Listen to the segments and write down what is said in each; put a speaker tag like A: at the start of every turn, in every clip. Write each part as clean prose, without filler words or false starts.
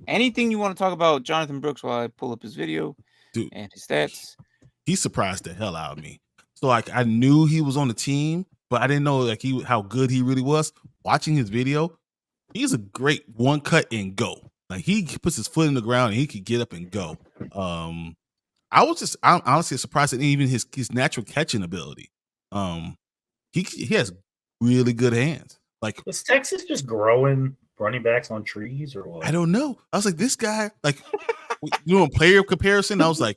A: Anything you want to talk about Jonathan Brooks while I pull up his video
B: Dude,
A: and his stats?
B: he surprised the hell out of me. So like I knew he was on the team, but I didn't know like how good he really was. Watching his video, he's a great one cut and go. Like he puts his foot in the ground and he could get up and go. I'm honestly surprised at even his natural catching ability. He has really good hands. Like,
C: was Texas just growing running backs on trees or what?
B: I don't know. I was like, this guy, like, you know, player comparison. I was like,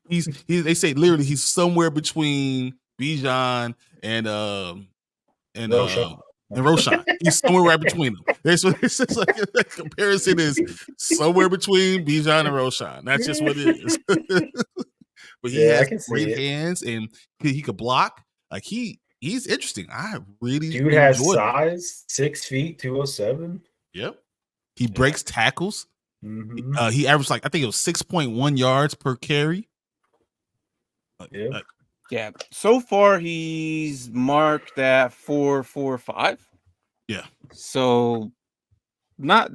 B: they say literally he's somewhere between Bijan and Roshan. He's somewhere right between them. It's just like the comparison is somewhere between Bijan and Roshan. That's just what it is. But he has great hands and he could block. Like he's interesting. I really
C: dude has size, 6 feet, 207.
B: Yep. He breaks tackles.
C: Mm-hmm.
B: He averaged like I think it was 6.1 yards per carry.
A: Yeah. So far he's marked at 4.45.
B: Yeah.
A: So not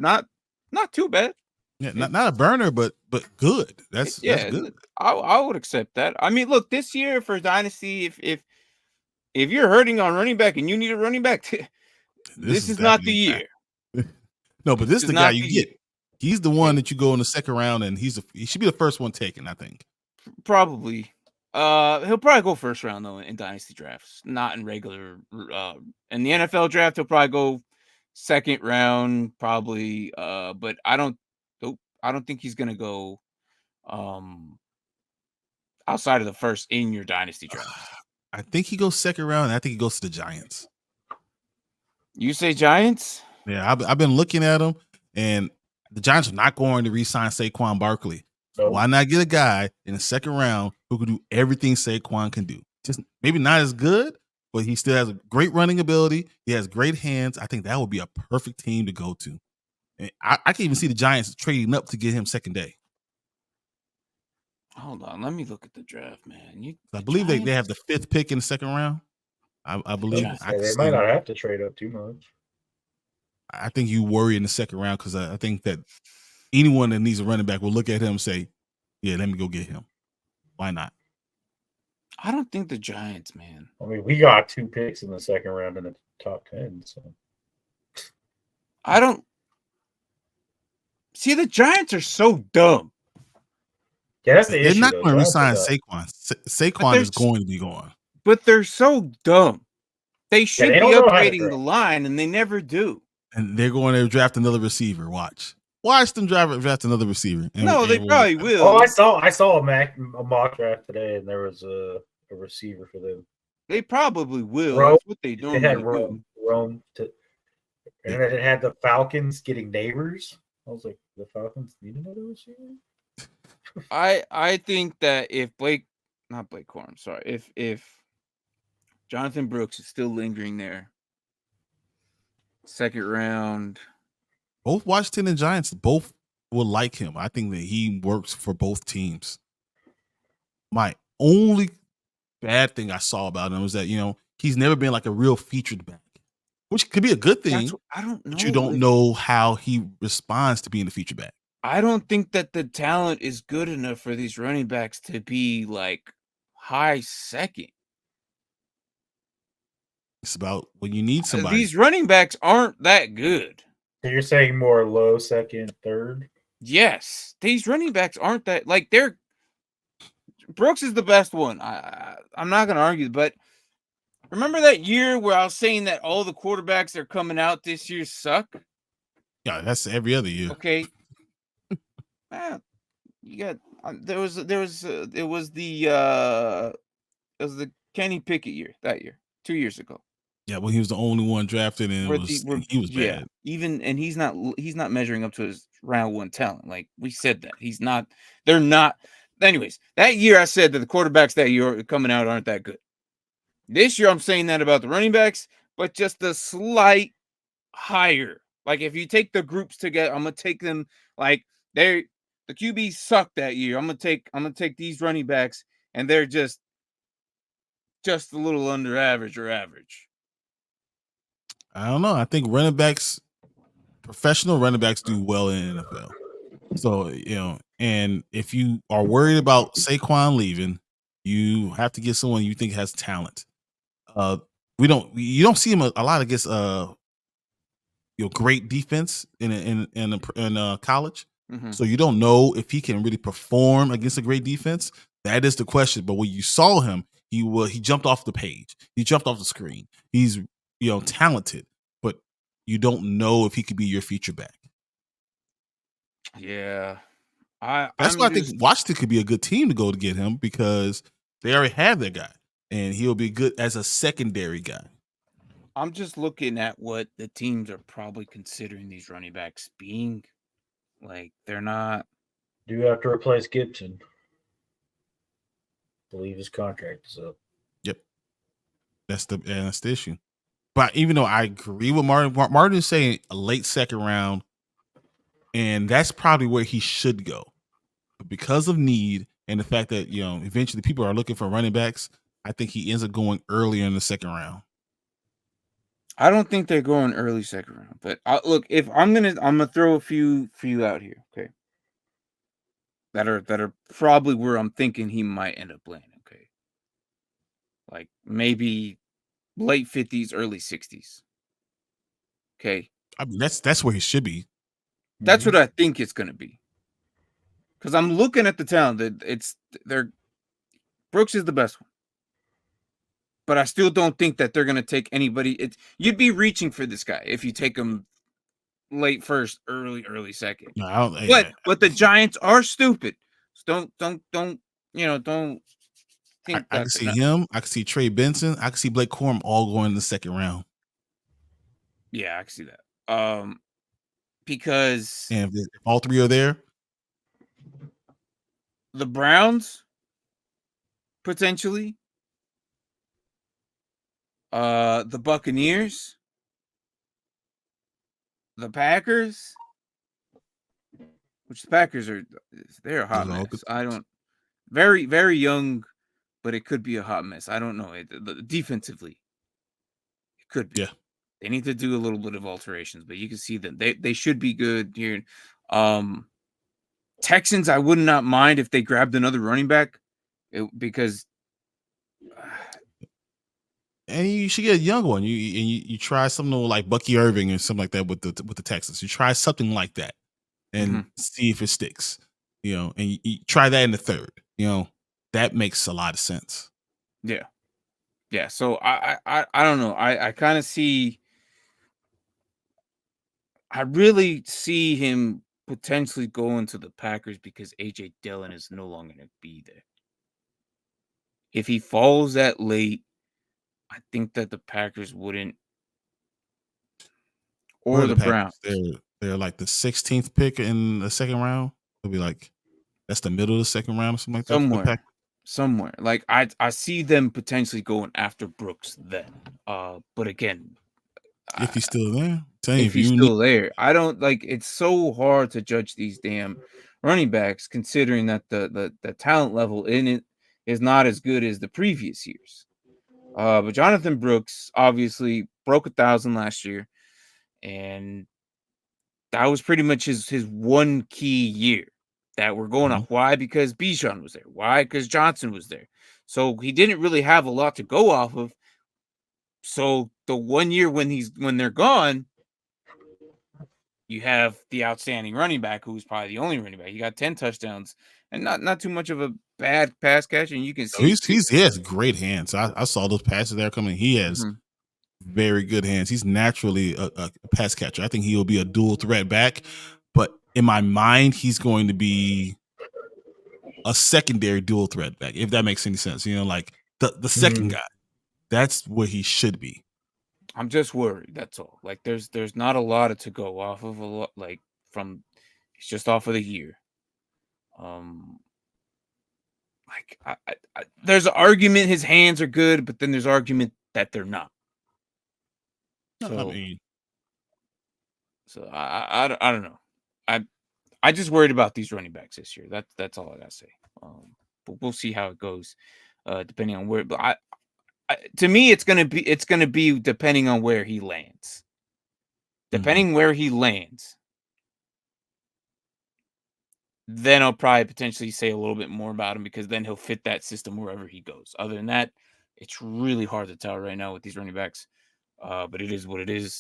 A: too bad.
B: Yeah, not a burner, but good. That's good.
A: I would accept that. I mean, look, this year for Dynasty, if you're hurting on running back and you need a running back, this is not the year.
B: No, but this is the guy you get. He's the one that you go in the second round, and he should be the first one taken, I think.
A: Probably. He'll probably go first round though in Dynasty drafts, not in regular. In the NFL draft, he'll probably go second round, probably. But I don't think he's gonna go outside of the first in your Dynasty draft.
B: I think he goes second round, and I think he goes to the Giants.
A: You say Giants?
B: Yeah, I've been looking at them, and the Giants are not going to re-sign Saquon Barkley. Nope. Why not get a guy in the second round who can do everything Saquon can do? Just maybe not as good, but he still has a great running ability. He has great hands. I think that would be a perfect team to go to. And I can even see the Giants trading up to get him second day.
A: Hold on, let me look at the draft, man.
B: I believe they have the 5th pick in the second round. I believe
C: they might not have to trade up too much.
B: I think you worry in the second round because I think that anyone that needs a running back will look at him and say, yeah, let me go get him. Why not?
A: I don't think the Giants, man.
C: I mean, we got 2 picks in the second round in the top 10. So
A: I don't see the Giants are so dumb.
C: Yeah, that's the
B: They're
C: issue.
B: Not going to resign Saquon. Saquon is going to be gone.
A: But they're so dumb. They should be upgrading the line, and they never do.
B: And they're going to draft another receiver. Watch them draft another receiver.
A: No, they probably will.
C: Oh, I saw a mock draft today, and there was a receiver for them.
A: They probably will. That's what they normally
C: had
A: do.
C: Rome and then it had the Falcons getting Neighbors. I was like, the Falcons need another receiver?
A: I think that if not Blake Corum, sorry, if Jonathan Brooks is still lingering there, second round.
B: Both Washington and Giants both will like him. I think that he works for both teams. My only bad thing I saw about him was that, he's never been like a real featured back, which could be a good thing.
A: I don't know.
B: But you don't know how he responds to being a featured back.
A: I don't think that the talent is good enough for these running backs to be like high second.
B: It's about when you need somebody.
A: These running backs aren't that good.
C: So you're saying more low second, third?
A: Yes. These running backs aren't that Brooks is the best one. I'm not going to argue, but remember that year where I was saying that all the quarterbacks that are coming out this year suck?
B: Yeah, that's every other year.
A: Okay. You got it was the Kenny Pickett year that year, 2 years ago.
B: Yeah, well, he was the only one drafted, and he was bad.
A: And he's not measuring up to his round one talent. Like we said that he's not. They're not. Anyways, that year I said that the quarterbacks that year coming out aren't that good. This year I'm saying that about the running backs, but just a slight higher. Like if you take the groups together, I'm gonna take them like the QBs sucked that year. I'm gonna take these running backs, and they're just a little under average or average.
B: I don't know. I think professional running backs do well in the NFL. So, and if you are worried about Saquon leaving, you have to get someone you think has talent. You don't see him a lot against great defense in college.
A: Mhm.
B: So you don't know if he can really perform against a great defense. That is the question. But when you saw him, he jumped off the page. He jumped off the screen. He's talented, but you don't know if he could be your future back.
A: Yeah.
B: That's why
A: I'm
B: I think
A: just
B: Washington could be a good team to go to get him because they already have their guy, and he'll be good as a secondary guy.
A: I'm just looking at what the teams are probably considering these running backs being. Like, they're not.
C: Do you have to replace Gibson? I believe his contract is up.
B: Yep, that's the issue. But even though I agree with Martin is saying a late second round, and that's probably where he should go. But because of need and the fact that eventually people are looking for running backs, I think he ends up going earlier in the second round.
A: I don't think they're going early second round. But look, if I'm gonna throw a few out here, okay, that are probably where I'm thinking he might end up landing. Okay, like maybe late 50s, early 60s. Okay,
B: I mean, that's where he should be.
A: that's what I think it's gonna be. Because I'm looking at the talent. Brooks is the best one. But I still don't think that they're gonna take anybody. You'd be reaching for this guy if you take him late first, early second.
B: No, I don't.
A: But the Giants are stupid. So don't think
B: I
A: that
B: can
A: they're
B: see
A: not.
B: him. I can see Trey Benson. I can see Blake Corum all going in the second round.
A: Yeah, I can see that. Because
B: And if all three are there,
A: the Browns potentially, the Buccaneers, the Packers, which the Packers they're a hot
B: those are all
A: mess.
B: good
A: I
B: teams.
A: don't very very young, but it could be a hot mess. I don't know. Defensively, it could be.
B: Yeah.
A: They need to do a little bit of alterations, but you can see them. They should be good here. Texans, I would not mind if they grabbed another running back because
B: And you should get a young one. You try something like Bucky Irving or something like that with the Texans. You try something like that and see if it sticks. And you try that in the third. That makes a lot of sense.
A: yeah. Yeah. So I don't know. I kind of see. I really see him potentially going to the Packers because AJ Dillon is no longer going to be there. If he falls that late, I think that the Packers wouldn't,
B: Where are
A: or
B: the
A: the
B: Packers?
A: Browns.
B: They're like the 16th pick in the second round. It'll be like that's the middle of the second round or something like that for the Packers.
A: Somewhere. Like I see them potentially going after Brooks then. But again,
B: If he's still there, tell you
A: if
B: if
A: he's
B: you need
A: still there, I don't like. It's so hard to judge these damn running backs, considering that the talent level in it is not as good as the previous years. But Jonathan Brooks obviously broke 1,000 last year, and that was pretty much his one key year that we're going off. Why? Because Bijan was there. Why? Because Johnson was there. So he didn't really have a lot to go off of. So the 1 year when they're gone, you have the outstanding running back who's probably the only running back. He got 10 touchdowns and not too much of a bad pass catch. And you can see
B: he has great hands. I saw those passes there coming. He has very good hands. He's naturally a pass catcher. I think he will be a dual threat back, but in my mind, he's going to be a secondary dual threat back, if that makes any sense. Like the second guy. That's where he should be.
A: I'm just worried. That's all. Like there's not a lot to go off of. It's just off of the year. Like there's an argument his hands are good, but then there's argument that they're not. So I don't know. I just worried about these running backs this year. That's all I gotta say. But we'll see how it goes, depending on where. But to me, it's gonna be depending on where he lands. Depending where he lands, then I'll probably potentially say a little bit more about him because then he'll fit that system wherever he goes. Other than that, it's really hard to tell right now with these running backs. But it is what it is.